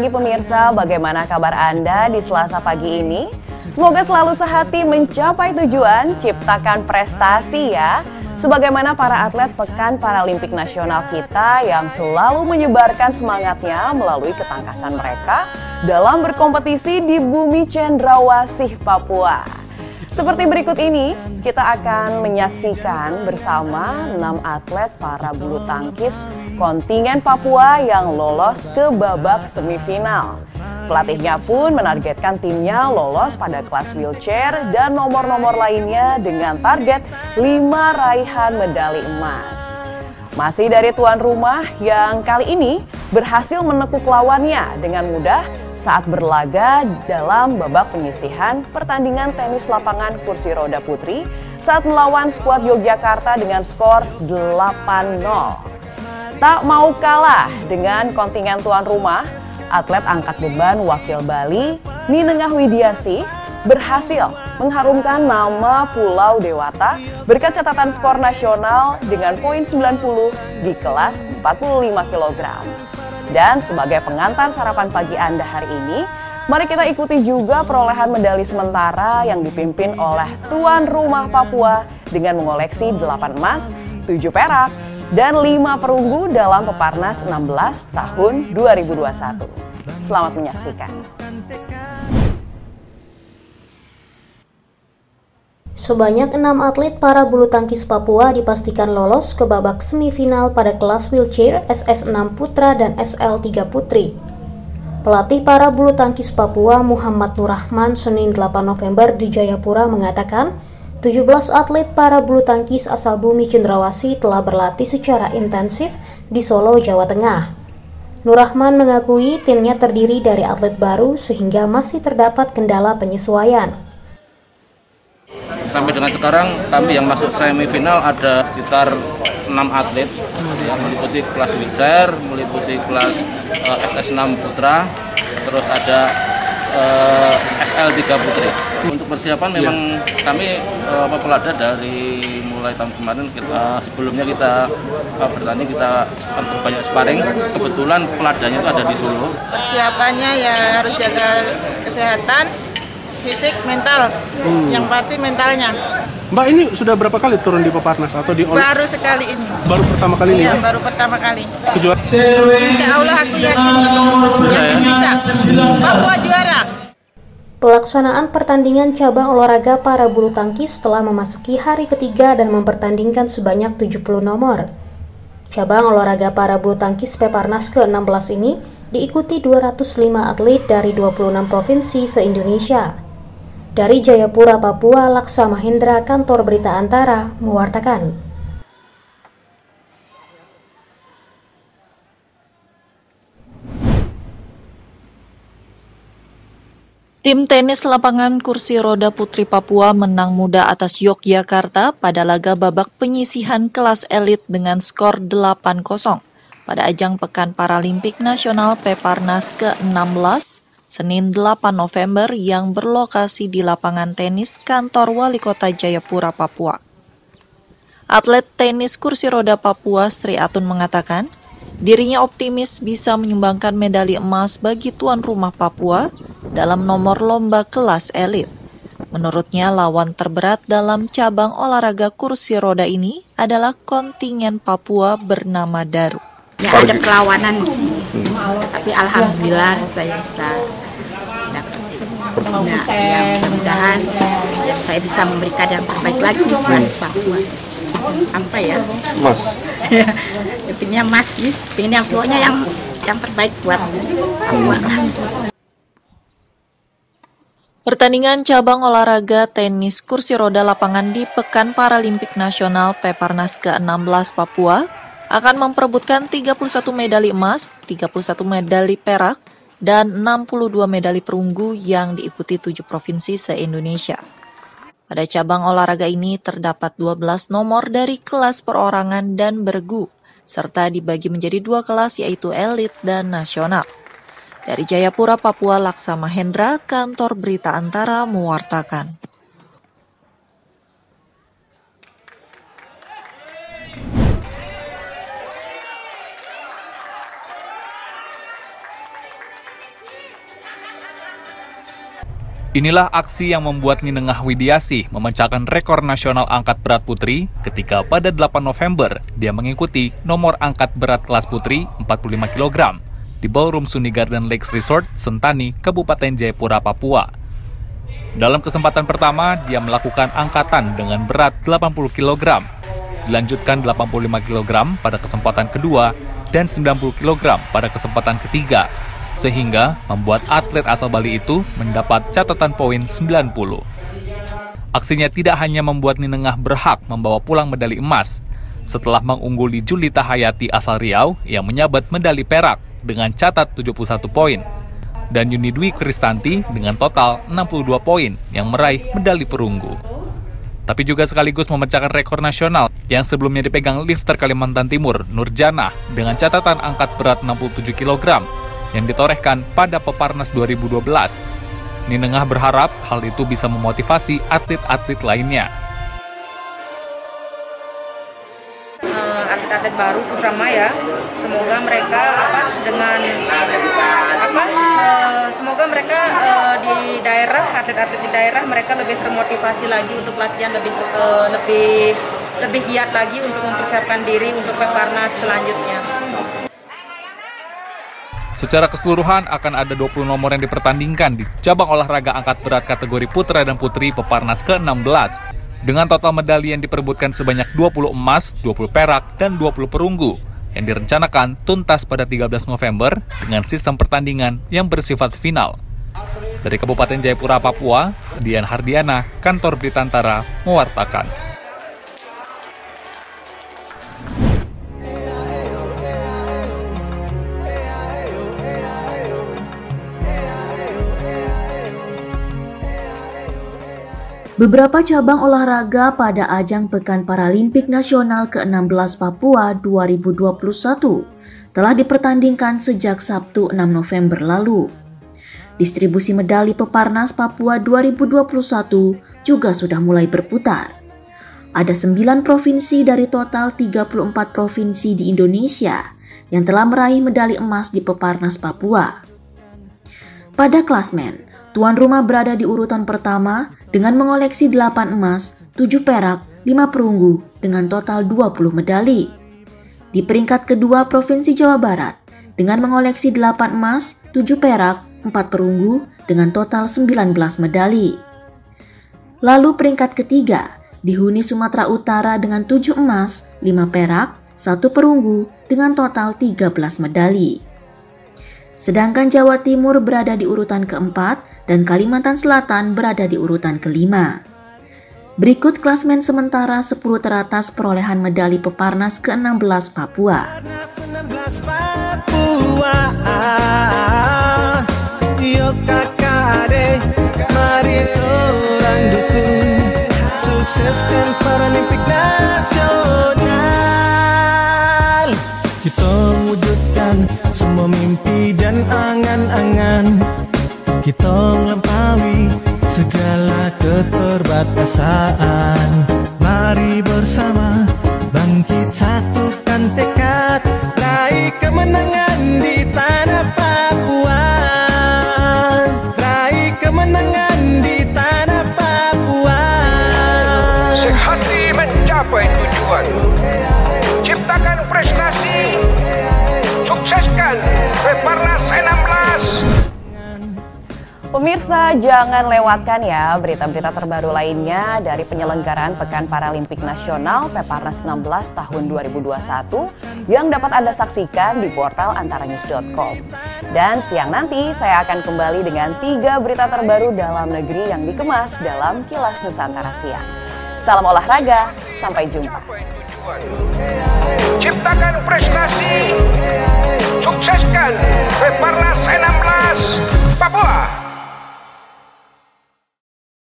pagi pemirsa, bagaimana kabar Anda di Selasa pagi ini? Semoga selalu sehati mencapai tujuan, ciptakan prestasi ya. Sebagaimana para atlet Pekan Paralimpik Nasional kita yang selalu menyebarkan semangatnya melalui ketangkasan mereka dalam berkompetisi di bumi Cendrawasih, Papua. Seperti berikut ini, kita akan menyaksikan bersama 6 atlet para bulu tangkis kontingen Papua yang lolos ke babak semifinal. Pelatihnya pun menargetkan timnya lolos pada kelas wheelchair dan nomor-nomor lainnya dengan target 5 raihan medali emas. Masih dari tuan rumah yang kali ini berhasil menekuk lawannya dengan mudah saat berlaga dalam babak penyisihan pertandingan tenis lapangan kursi roda putri saat melawan skuad Yogyakarta dengan skor 8-0. Tak mau kalah dengan kontingen tuan rumah, atlet angkat beban wakil Bali, Ninengah Widiasi, berhasil mengharumkan nama Pulau Dewata berkat catatan skor nasional dengan poin 90 di kelas 45 kg. Dan sebagai pengantar sarapan pagi Anda hari ini, mari kita ikuti juga perolehan medali sementara yang dipimpin oleh tuan rumah Papua dengan mengoleksi 8 emas, 7 perak, dan 5 perunggu dalam Peparnas 16 tahun 2021. Selamat menyaksikan. Sebanyak 6 atlet para bulu tangkis Papua dipastikan lolos ke babak semifinal pada kelas wheelchair SS6 Putra dan SL3 Putri. Pelatih para bulu tangkis Papua Muhammad Nurrahman Senin 8 November di Jayapura mengatakan 17 atlet para bulu tangkis asal bumi Cendrawasih telah berlatih secara intensif di Solo, Jawa Tengah. Nurrahman mengakui timnya terdiri dari atlet baru sehingga masih terdapat kendala penyesuaian. Sampai dengan sekarang kami yang masuk semifinal ada sekitar 6 atlet yang meliputi kelas wheelchair, meliputi kelas SS6 Putra, terus ada SL3 Putri. Untuk persiapan memang kami pelada dari mulai tahun kemarin sebelumnya kita bertanding kita banyak sparring. Kebetulan peladanya itu ada di Solo. Persiapannya ya harus jaga kesehatan, fisik, mental, yang pasti mentalnya. Mbak, ini sudah berapa kali turun di Peparnas atau di Baru sekali ini. Baru pertama kali ini? Iya, Ya? baru pertama kali. Kejuaraan. Insya Allah aku yakin bisa. Papua juara. Pelaksanaan pertandingan cabang olahraga para bulu tangkis telah memasuki hari ketiga dan mempertandingkan sebanyak 70 nomor. Cabang olahraga para bulu tangkis Peparnas ke-16 ini diikuti 205 atlet dari 26 provinsi se-Indonesia. Dari Jayapura, Papua, Laksa Mahendra, Kantor Berita Antara, mewartakan. Tim tenis lapangan kursi roda putri Papua menang mudah atas Yogyakarta pada laga babak penyisihan kelas elit dengan skor 8-0 pada ajang Pekan Paralimpik Nasional Peparnas ke-16 Senin 8 November yang berlokasi di lapangan tenis kantor Wali Kota Jayapura, Papua. Atlet tenis kursi roda Papua Sri Atun mengatakan, dirinya optimis bisa menyumbangkan medali emas bagi tuan rumah Papua dalam nomor lomba kelas elit. Menurutnya, lawan terberat dalam cabang olahraga kursi roda ini adalah kontingen Papua bernama Daru. Ya ada perlawanan sih, tapi alhamdulillah saya bisa dapat. Ya, mudah-mudahan saya bisa memberikan yang terbaik lagi buat Papua. Apa ya? Mas. Pinginnya emas sih, pinginnya pokoknya yang terbaik buat Papua. Pertandingan cabang olahraga tenis kursi roda lapangan di Pekan Paralimpik Nasional Peparnas ke-16 Papua akan memperebutkan 31 medali emas, 31 medali perak, dan 62 medali perunggu yang diikuti 7 provinsi se-Indonesia. Pada cabang olahraga ini terdapat 12 nomor dari kelas perorangan dan bergu, serta dibagi menjadi 2 kelas yaitu elit dan nasional. Dari Jayapura, Papua, Laksa Mahendra, Kantor Berita Antara mewartakan. Inilah aksi yang membuat Ninengah Widiasih memecahkan rekor nasional angkat berat putri ketika pada 8 November dia mengikuti nomor angkat berat kelas putri 45 kg di Ballroom Sunny Garden Lakes Resort, Sentani, Kabupaten Jayapura, Papua. Dalam kesempatan pertama, dia melakukan angkatan dengan berat 80 kg, dilanjutkan 85 kg pada kesempatan kedua dan 90 kg pada kesempatan ketiga, sehingga membuat atlet asal Bali itu mendapat catatan poin 90. Aksinya tidak hanya membuat Ninengah berhak membawa pulang medali emas, setelah mengungguli Julita Hayati asal Riau yang menyabet medali perak dengan catat 71 poin, dan Yuni Dwi Kristanti dengan total 62 poin yang meraih medali perunggu. Tapi juga sekaligus memecahkan rekor nasional yang sebelumnya dipegang lifter Kalimantan Timur, Nurjanah, dengan catatan angkat berat 67 kg yang ditorehkan pada Peparnas 2012. Ninengah berharap hal itu bisa memotivasi atlet-atlet lainnya. Atlet-atlet baru terutama ya, semoga mereka semoga mereka di daerah, atlet-atlet di daerah mereka lebih termotivasi lagi untuk latihan lebih giat lagi untuk mempersiapkan diri untuk Peparnas selanjutnya. Secara keseluruhan akan ada 20 nomor yang dipertandingkan di cabang olahraga angkat berat kategori putra dan putri Peparnas ke-16. Dengan total medali yang diperebutkan sebanyak 20 emas, 20 perak, dan 20 perunggu yang direncanakan tuntas pada 13 November dengan sistem pertandingan yang bersifat final. Dari Kabupaten Jayapura, Papua, Dian Hardiana, Kantor Berita Antara, mewartakan. Beberapa cabang olahraga pada ajang Pekan Paralimpik Nasional ke-16 Papua 2021 telah dipertandingkan sejak Sabtu 6 November lalu. Distribusi medali Peparnas Papua 2021 juga sudah mulai berputar. Ada 9 provinsi dari total 34 provinsi di Indonesia yang telah meraih medali emas di Peparnas Papua. Pada klasmen, tuan rumah berada di urutan pertama dengan mengoleksi 8 emas, 7 perak, 5 perunggu dengan total 20 medali. Di peringkat kedua Provinsi Jawa Barat dengan mengoleksi 8 emas, 7 perak, 4 perunggu dengan total 19 medali. Lalu peringkat ketiga dihuni Sumatera Utara dengan 7 emas, 5 perak, 1 perunggu dengan total 13 medali. Sedangkan Jawa Timur berada di urutan keempat dan Kalimantan Selatan berada di urutan kelima. Berikut klasmen sementara 10 teratas perolehan medali Peparnas ke-16 Papua. Sukseskan Paralimpik Nasional. Kita wujudkan semua mimpi dan angan-angan. Kita melampaui segala keterbatasan. Mari bersama bangkit, satukan tekad, raih kemenangan di tanah Papua. Raih kemenangan di tanah Papua. Sehati mencapai tujuan, ciptakan prestasi, sukseskan Peparnas 16. Pemirsa, jangan lewatkan ya berita-berita terbaru lainnya dari penyelenggaraan Pekan Paralimpik Nasional Peparnas 16 tahun 2021 yang dapat Anda saksikan di portal antaranews.com. Dan siang nanti saya akan kembali dengan 3 berita terbaru dalam negeri yang dikemas dalam Kilas Nusantara Siang. Salam olahraga, sampai jumpa. Ciptakan prestasi, sukseskan Peparnas 16 Papua.